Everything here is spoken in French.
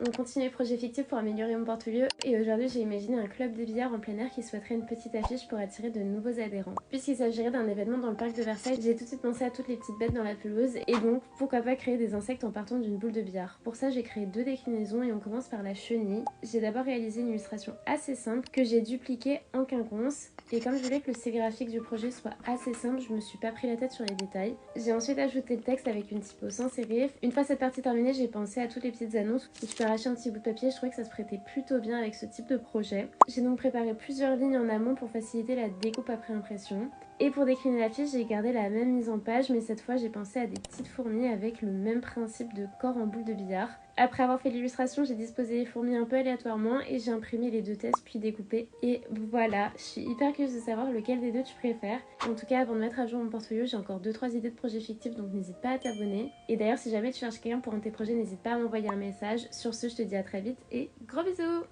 On continue les projets fictifs pour améliorer mon portfolio et aujourd'hui j'ai imaginé un club de billard en plein air qui souhaiterait une petite affiche pour attirer de nouveaux adhérents. Puisqu'il s'agirait d'un événement dans le parc de Versailles, j'ai tout de suite pensé à toutes les petites bêtes dans la pelouse et donc pourquoi pas créer des insectes en partant d'une boule de billard. Pour ça j'ai créé 2 déclinaisons et on commence par la chenille. J'ai d'abord réalisé une illustration assez simple que j'ai dupliquée en quinconce et comme je voulais que le style graphique du projet soit assez simple, je me suis pas pris la tête sur les détails. J'ai ensuite ajouté le texte avec une typo sans sérif. Une fois cette partie terminée, j'ai pensé à toutes les petites annonces où tu peux arracher un petit bout de papier. Je trouvais que ça se prêtait plutôt bien avec ce type de projet. J'ai donc préparé plusieurs lignes en amont pour faciliter la découpe après impression. Et pour décliner l'affiche, j'ai gardé la même mise en page, mais cette fois j'ai pensé à des petites fourmis avec le même principe de corps en boule de billard. Après avoir fait l'illustration, j'ai disposé les fourmis un peu aléatoirement et j'ai imprimé les 2 tests puis découpé. Et voilà, je suis hyper curieuse de savoir lequel des 2 tu préfères. En tout cas, avant de mettre à jour mon portfolio, j'ai encore 2-3 idées de projets fictifs, donc n'hésite pas à t'abonner. Et d'ailleurs, si jamais tu cherches quelqu'un pour un de tes projets, n'hésite pas à m'envoyer un message. Sur ce, je te dis à très vite et gros bisous!